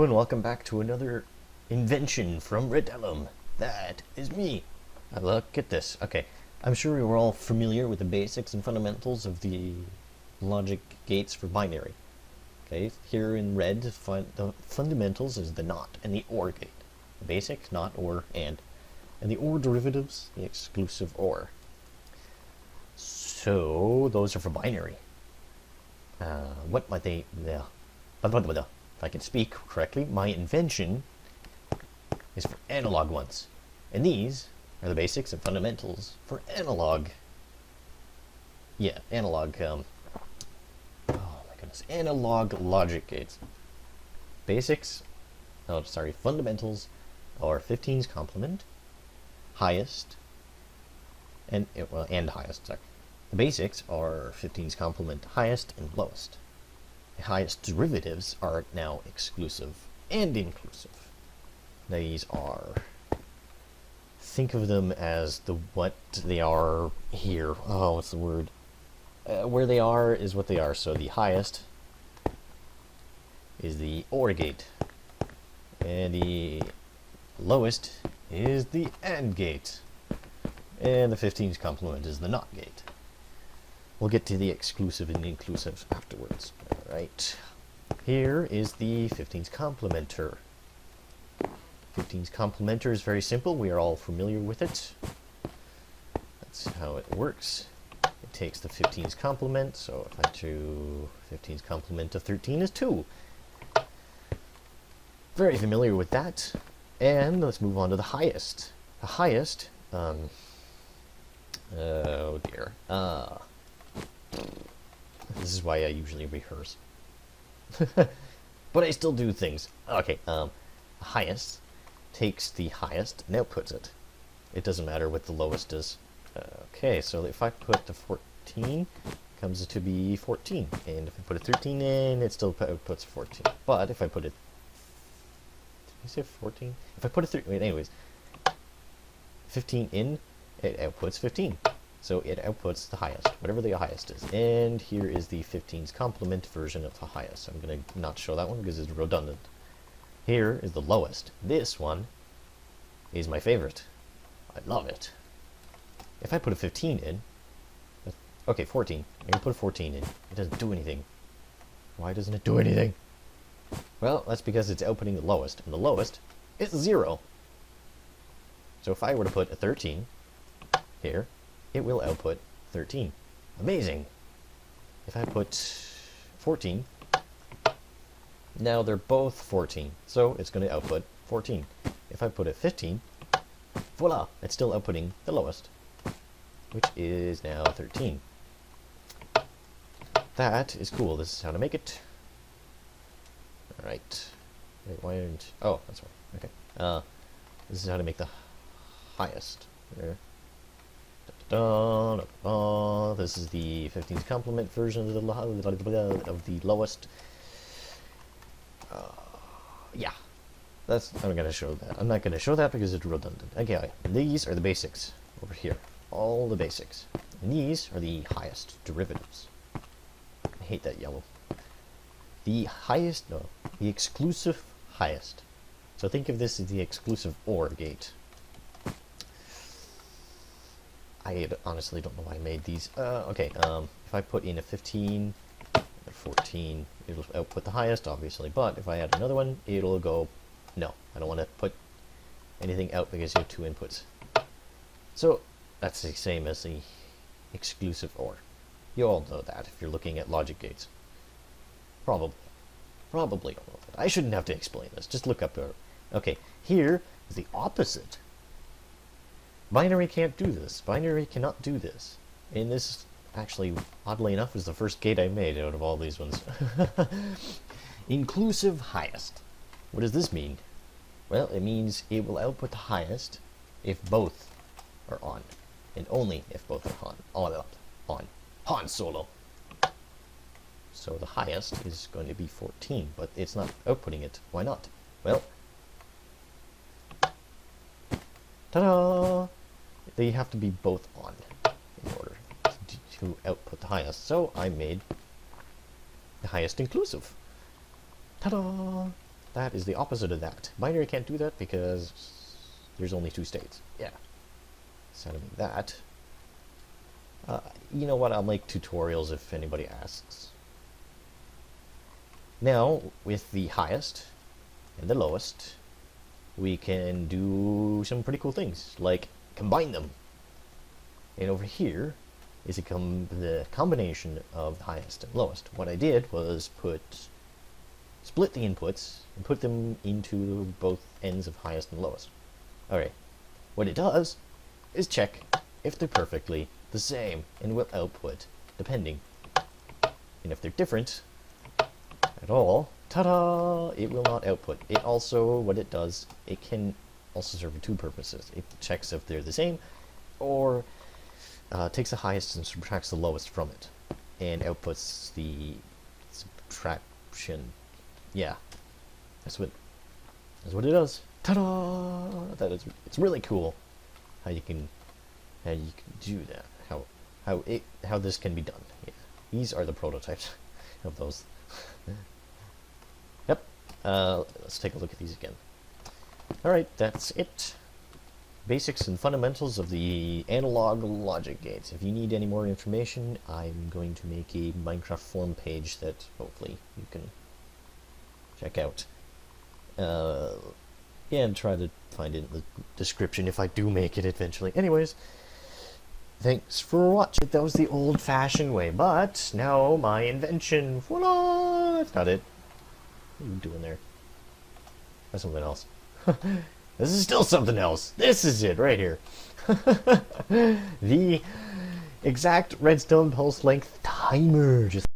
and welcome back to another invention from Redellum. That is me. Look at this. Okay, I'm sure we were all familiar with the basics and fundamentals of the logic gates for binary. Okay, here in red, the fundamentals is the NOT and the OR gate. The basic, NOT, OR, and the OR derivatives, the exclusive OR. So, those are for binary. What might they... If I can speak correctly, my invention is for analog ones. And these are the basics and fundamentals for analog. Yeah, analog, oh my goodness, analog logic gates. Basics, fundamentals are 15's complement, highest, and highest, sorry. The basics are 15's complement, highest, and lowest. The highest derivatives are now exclusive and inclusive. These are, think of them as what they are here. Oh, what's the word? Where they are is what they are. So the highest is the OR gate, and the lowest is the AND gate, and the 15's complement is the NOT gate. We'll get to the exclusive and inclusive afterwards. Alright. Here is the 15's complementer. 15's complementer is very simple. We are all familiar with it. That's how it works. It takes the 15's complement. So if I do 15's complement of 13 is 2. Very familiar with that. And let's move on to the highest. The highest, oh dear. This is why I usually rehearse. But I still do things. Okay, highest takes the highest and outputs it. It doesn't matter what the lowest is. Okay, so if I put the 14, it comes to be 14. And if I put a 13 in, it still outputs 14. But if I put it... Did I say 14? If I put a 13... Wait, anyways. 15 in, it outputs 15. So it outputs the highest, whatever the highest is. And here is the 15's complement version of the highest. I'm going to not show that one because it's redundant. Here is the lowest. This one is my favorite. I love it. If I put a 15 in, okay, 14. I'm going to put a 14 in. It doesn't do anything. Why doesn't it do anything? Well, that's because it's outputting the lowest, and the lowest is 0. So if I were to put a 13 here, it will output 13. Amazing! If I put 14, now they're both 14, so it's going to output 14. If I put a 15, voila, it's still outputting the lowest, which is now 13. That is cool. This is how to make it. Alright. Wait, why didn't... Oh, that's right. Okay. This is how to make the highest. There. This is the 15's complement version of the lowest. Yeah, I'm gonna show that. I'm not gonna show that because it's redundant. Okay, these are the basics over here. All the basics. And these are the highest derivatives. I hate that yellow. The highest, no, the exclusive highest. So think of this as the exclusive OR gate. I honestly don't know why I made these. Okay, if I put in a 15, a 14, it'll output the highest, obviously. But if I add another one, it'll go... No, I don't want to put anything out because you have 2 inputs. So, that's the same as the exclusive OR. You all know that if you're looking at logic gates. Probably don't know that. I shouldn't have to explain this. Just look up there. Okay, here is the opposite. Binary can't do this. Binary cannot do this. And this, actually, oddly enough, is the first gate I made out of all these ones. Inclusive highest. What does this mean? Well, it means it will output the highest if both are on. And only if both are on. Han Solo. So the highest is going to be 14, but it's not outputting it. Why not? Well, ta-da! They have to be both on in order to output the highest. So I made the highest inclusive. Ta-da! That is the opposite of that. Binary can't do that because there's only 2 states. Yeah. So to make that. You know what? I'll make tutorials if anybody asks. Now, with the highest and the lowest, we can do some pretty cool things, like combine them. And over here is the combination of the highest and lowest. What I did was split the inputs and put them into both ends of highest and lowest. Alright, what it does is check if they're perfectly the same and will output depending. And if they're different at all, ta-da, it will not output. It also, what it does, it can also serve 2 purposes. It checks if they're the same, or takes the highest and subtracts the lowest from it, and outputs the subtraction. Yeah, that's what it does. Ta-da! It's really cool how you can do that. How this can be done. Yeah. These are the prototypes of those. Yep. Let's take a look at these again. Alright, that's it. Basics and fundamentals of the analog logic gates. If you need any more information, I'm going to make a Minecraft forum page that hopefully you can check out. Yeah, and try to find it in the description if I do make it eventually. Anyways, thanks for watching. That was the old-fashioned way, but now my invention. Voila! That's not it. What are you doing there? That's something else. This is still something else. This is it right here. The exact redstone pulse length timer. Just